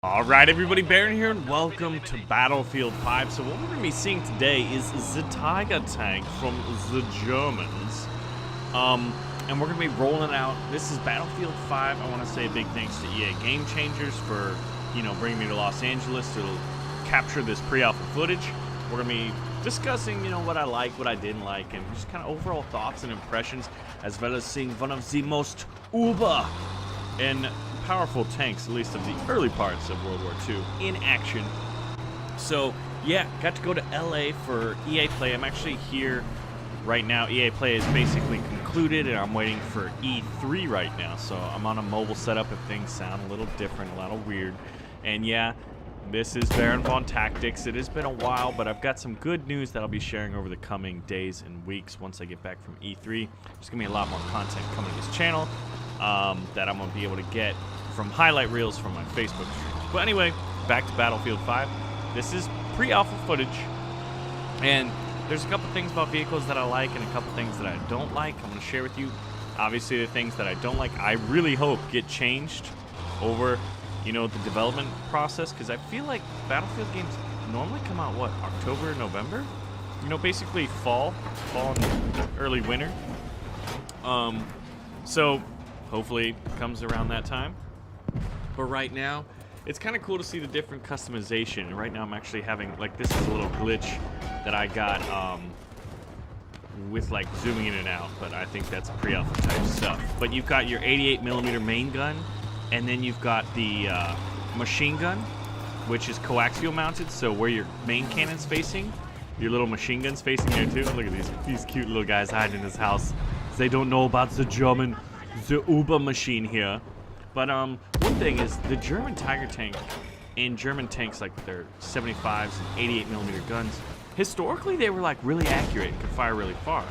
Alright everybody, Baron here and welcome to Battlefield 5. So what we're going to be seeing today is the Tiger tank from the Germans. And we're going to be rolling out, this is Battlefield 5. I want to say a big thanks to EA Game Changers for, bringing me to Los Angeles to capture this pre-alpha footage. We're going to be discussing, what I like, what I didn't like, and just kind of overall thoughts and impressions, as well as seeing one of the most uber and powerful tanks, at least of the early parts of World War II, in action. So, yeah, got to go to LA for EA Play. I'm actually here right now. EA Play is basically concluded, and I'm waiting for E3 right now. So, I'm on a mobile setup if things sound a little different, a little weird. And yeah, this is Baron Von Tactics. It has been a while, but I've got some good news that I'll be sharing over the coming days and weeks once I get back from E3. There's going to be a lot more content coming to this channel that I'm going to be able to get from highlight reels from my Facebook streams. But anyway, back to Battlefield 5. This is pre-alpha footage, and there's a couple things about vehicles that I like and a couple things that I don't like. I'm going to share with you. Obviously, the things that I don't like, I really hope get changed over, the development process, because I feel like Battlefield games normally come out, what, October, November? Basically fall and early winter. So hopefully it comes around that time. But right now, it's kind of cool to see the different customization. Right now, I'm actually having, this is a little glitch that I got with, zooming in and out. But I think that's pre-alpha type stuff. But you've got your 88mm main gun, and then you've got the machine gun, which is coaxial mounted. So where your main cannon's facing, your little machine gun's facing there too. Look at these cute little guys hiding in this house. They don't know about the Uber machine here. But one thing is, the German Tiger tank and German tanks, like their 75s and 88mm guns, historically they were really accurate and could fire really far.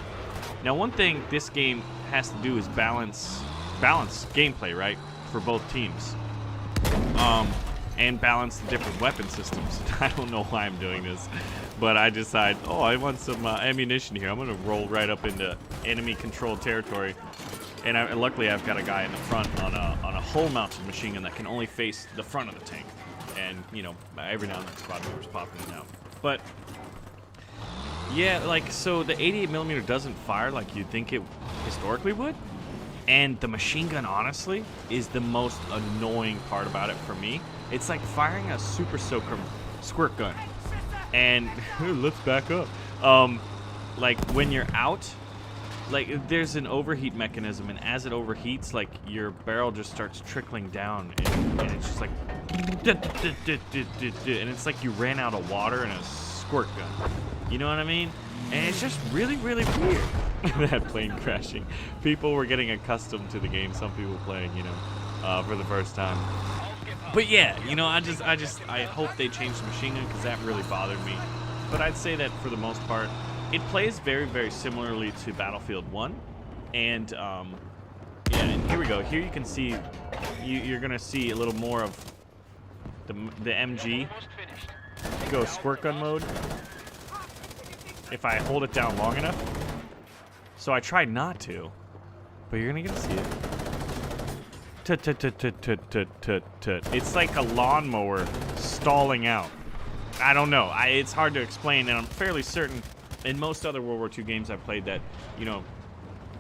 Now one thing this game has to do is balance gameplay, right, for both teams, and balance the different weapon systems. I don't know why I'm doing this, but I decide, I want some ammunition here. I'm gonna roll right up into enemy controlled territory. And luckily, I've got a guy in the front on a hull-mounted machine gun that can only face the front of the tank. And, every now and then squad members popping in and out. But, yeah, so the 88mm doesn't fire like you'd think it historically would. And the machine gun, honestly, is the most annoying part about it for me. It's like firing a super soaker squirt gun. And, let's back up. When you're out, there's an overheat mechanism, and as it overheats, your barrel just starts trickling down, and it's just and it's like you ran out of water in a squirt gun. You know what I mean? And it's just really, really weird. That plane crashing. People were getting accustomed to the game. Some people playing, for the first time. But yeah, I hope they change the machine gun, because that really bothered me. But I'd say that for the most part, it plays very, very similarly to Battlefield 1, and yeah, and here we go. Here you can see, you're gonna see a little more of the MG. Go squirt gun mode. If I hold it down long enough, so I tried not to, but you're gonna get to see it. It's like a lawnmower stalling out. I don't know. It's hard to explain, and I'm fairly certain. In most other World War II games I've played that,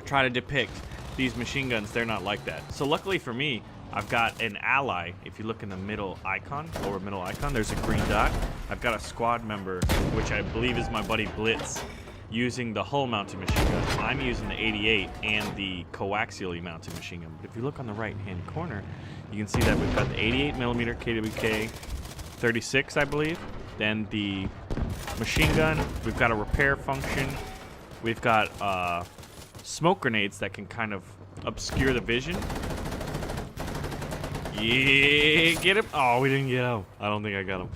try to depict these machine guns, they're not like that. So luckily for me, I've got an ally. If you look in the middle icon, lower middle icon, there's a green dot. I've got a squad member, which I believe is my buddy Blitz, using the hull-mounted machine gun. I'm using the 88 and the coaxially mounted machine gun. But if you look on the right-hand corner, you can see that we've got the 88mm KWK 36, I believe. Then the machine gun, we've got a repair function, we've got smoke grenades that can kind of obscure the vision. Yeah, get him. Oh, we didn't get him. I don't think I got him.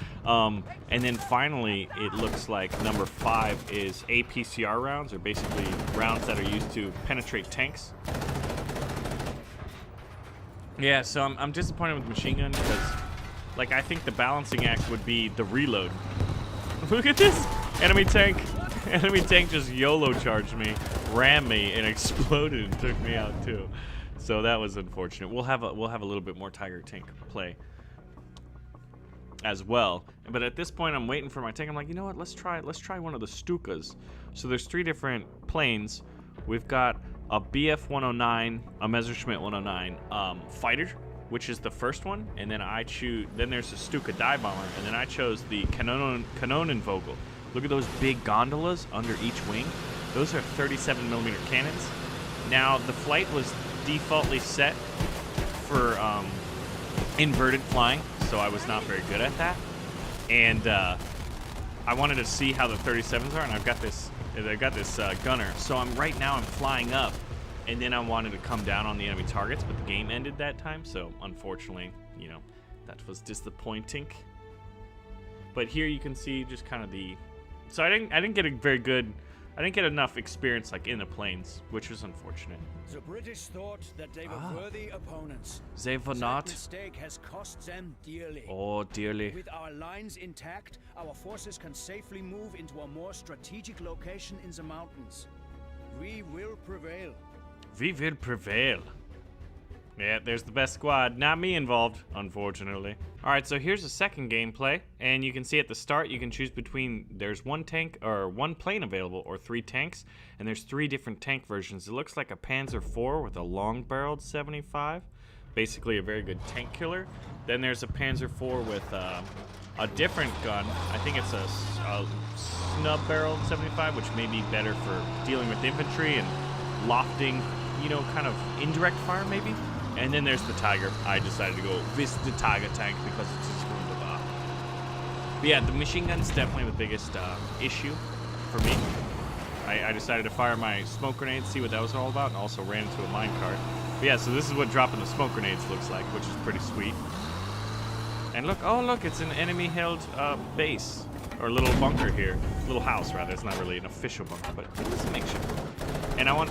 And then finally, it looks like number 5 is APCR rounds, or basically rounds that are used to penetrate tanks. Yeah, so I'm disappointed with machine gun because, I think the balancing act would be the reload. Look at this! Enemy tank just YOLO charged me, rammed me, and exploded and took me out too. So that was unfortunate. We'll have a little bit more Tiger tank play. as well. But at this point, I'm waiting for my tank. I'm like, you know what? Let's try one of the Stukas. So there's 3 different planes. We've got a BF109, a Messerschmitt 109 fighter, which is the first one, and then then there's a Stuka dive bomber, and then I chose the Kanonenvogel. Look at those big gondolas under each wing. Those are 37mm cannons. Now the flight was defaultly set for inverted flying, so I was not very good at that. And I wanted to see how the 37s are, and I've got this gunner. So I'm flying up. And then I wanted to come down on the enemy targets, but the game ended that time, so unfortunately, you know, that was disappointing. But here you can see just kind of so I didn't get enough experience like in the planes, which was unfortunate. The British thought that they were worthy opponents. They were not. That mistake has cost them dearly. Oh, dearly. With our lines intact, our forces can safely move into a more strategic location in the mountains. We will prevail. We will prevail. Yeah, there's the best squad. Not me involved, unfortunately. All right, so here's the second gameplay, and you can see at the start you can choose between there's 1 tank or 1 plane available or 3 tanks, and there's 3 different tank versions. It looks like a Panzer IV with a long-barreled 75, basically a very good tank killer. Then there's a Panzer IV with a different gun. I think it's a snub-barreled 75, which may be better for dealing with infantry and lofting, you know, kind of indirect fire maybe. And then there's the Tiger. I decided to go with the Tiger tank because it's just wonderful. But yeah, the machine gun's definitely the biggest issue for me. I decided to fire my smoke grenades, see what that was all about, and also ran into a minecart. But yeah, so this is what dropping the smoke grenades looks like, which is pretty sweet. And look, oh look, it's an enemy-held base, or little bunker here. Little house, rather. It's not really an official bunker, but it's a makeshift. And I want...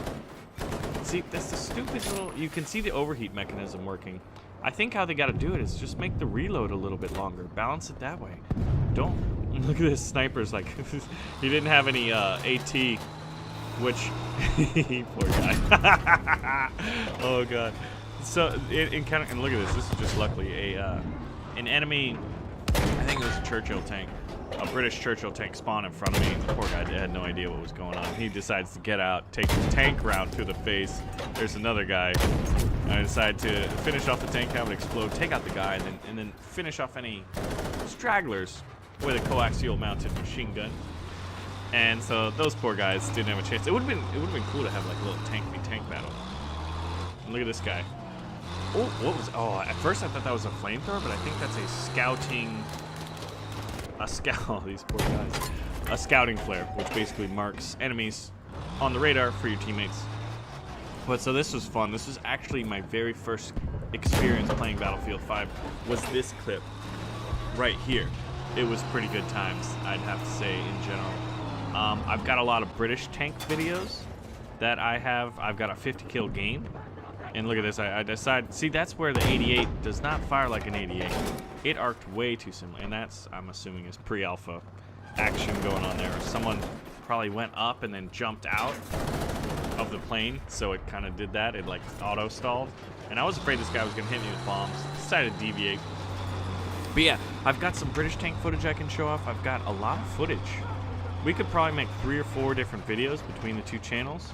See, that's the stupid little... You can see the overheat mechanism working. I think how they got to do it is just make the reload a little bit longer. Balance it that way. Don't... Look at this sniper's like... he didn't have any AT, which... Poor guy. Oh, God. So, and look at this. This is just luckily an enemy... I think it was a Churchill tank. A British Churchill tank spawned in front of me. The poor guy had no idea what was going on. He decides to get out, take the tank round to the face. There's another guy. I decide to finish off the tank, have it explode, take out the guy, and then finish off any stragglers with a coaxial mounted machine gun. And so those poor guys didn't have a chance. It would have been cool to have like a little tank v tank battle. And look at this guy. Oh, what was? Oh, at first I thought that was a flamethrower, but I think that's a scouting. These poor guys. A scouting flare, which basically marks enemies on the radar for your teammates. But so this was fun. This was actually my very first experience playing Battlefield 5. Was this clip right here? It was pretty good times, I'd have to say in general. I've got a lot of British tank videos that I've got a 50 kill game. And look at this, I decided, see, that's where the 88 does not fire like an 88. It arced way too similar, and that's, I'm assuming, is pre-alpha action going on there. Someone probably went up and then jumped out of the plane, so it kind of did that. It like auto-stalled. And I was afraid this guy was gonna hit me with bombs. Decided to deviate. But yeah, I've got some British tank footage I can show off. I've got a lot of footage. We could probably make 3 or 4 different videos between the 2 channels.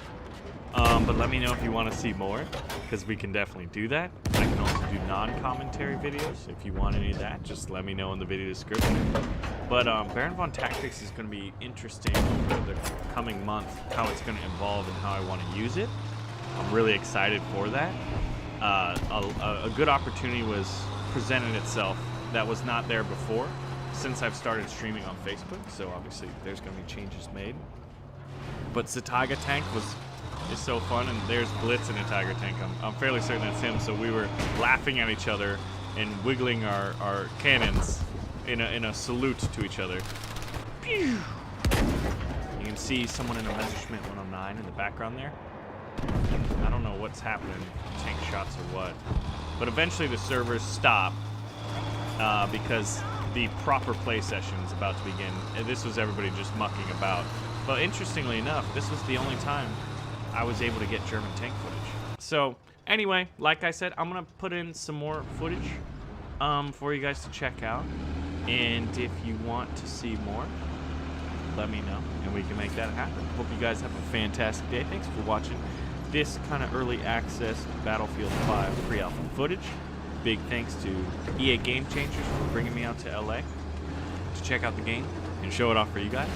But let me know if you want to see more, because we can definitely do that. I can also do non-commentary videos. If you want any of that, just let me know in the video description. But Baron von Tactics is going to be interesting over the coming month, how it's going to evolve and how I want to use it. I'm really excited for that. A good opportunity was presented itself that was not there before since I've started streaming on Facebook, so obviously there's going to be changes made. But the Tiger tank is so fun, and there's Blitz in a Tiger tank. I'm fairly certain that's him, so we were laughing at each other and wiggling our cannons in a salute to each other. Pew! You can see someone in a Messerschmitt 109 in the background there. I don't know what's happening, tank shots or what. But eventually the servers stop because the proper play session is about to begin. And this was everybody just mucking about. But interestingly enough, this was the only time I was able to get German tank footage. So anyway, like I said, I'm gonna put in some more footage for you guys to check out. And if you want to see more, let me know, and we can make that happen. Hope you guys have a fantastic day. Thanks for watching this kind of early access Battlefield 5 pre-alpha footage. Big thanks to EA Game Changers for bringing me out to LA to check out the game and show it off for you guys.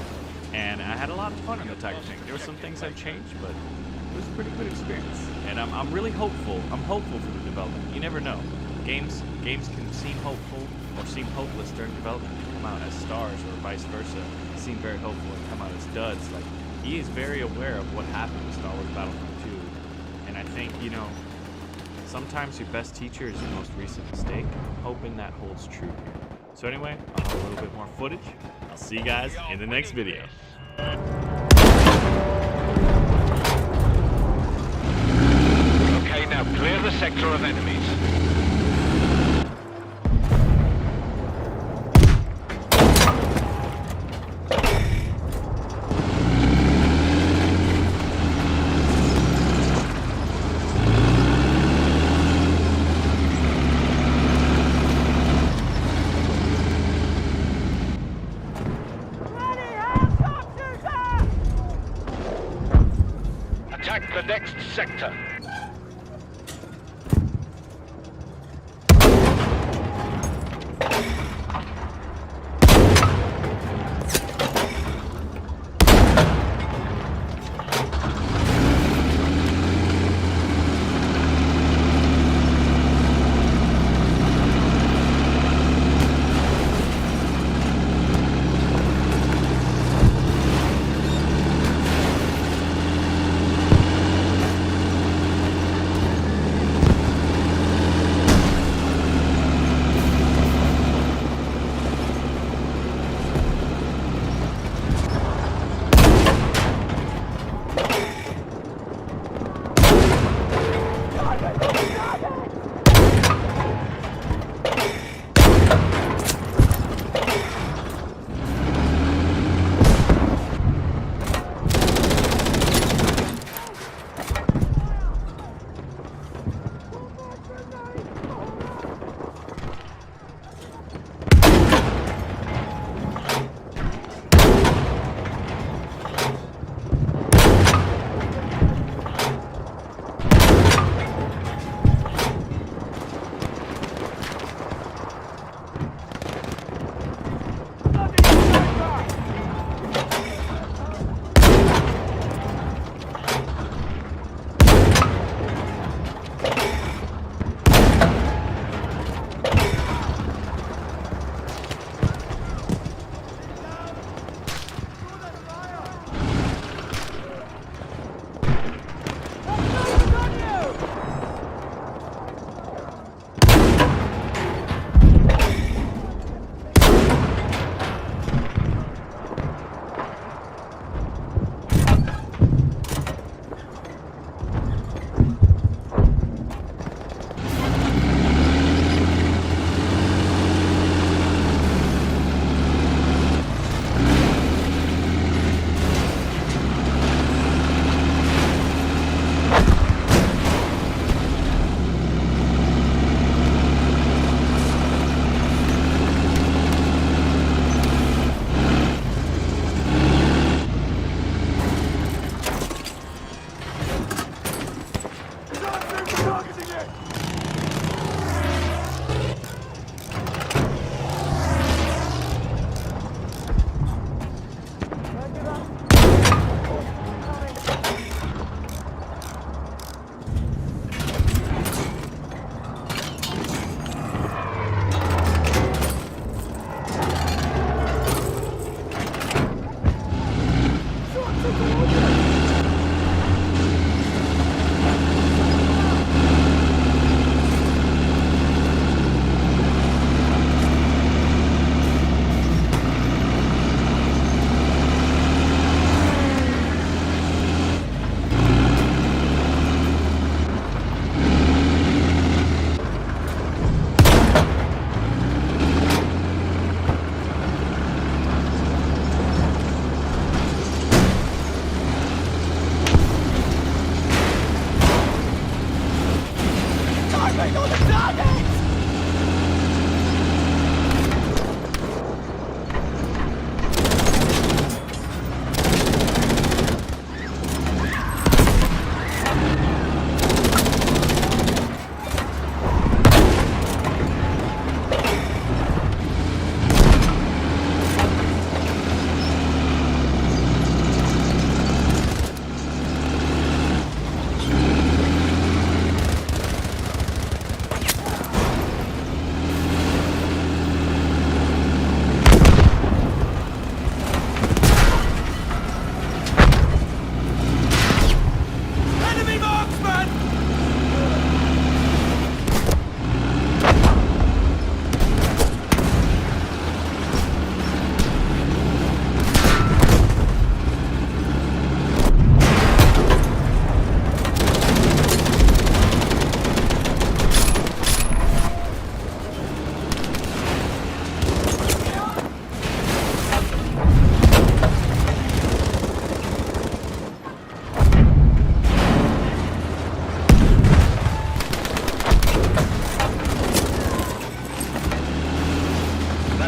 And I had a lot of fun in the Tiger Tank. There were some things I've changed, but it was a pretty good experience. And I'm really hopeful. I'm hopeful for the development. You never know. Games can seem hopeful or seem hopeless during development and come out as stars, or vice versa. Seem very hopeful and come out as duds. Like, EA is very aware of what happened with Star Wars Battlefront 2. And I think, you know, sometimes your best teacher is your most recent mistake. I'm hoping that holds true here. So anyway, I'll have a little bit more footage. I'll see you guys in the next video. Okay, now clear the sector of enemies. Attack the next sector.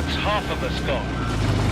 That's half of us gone.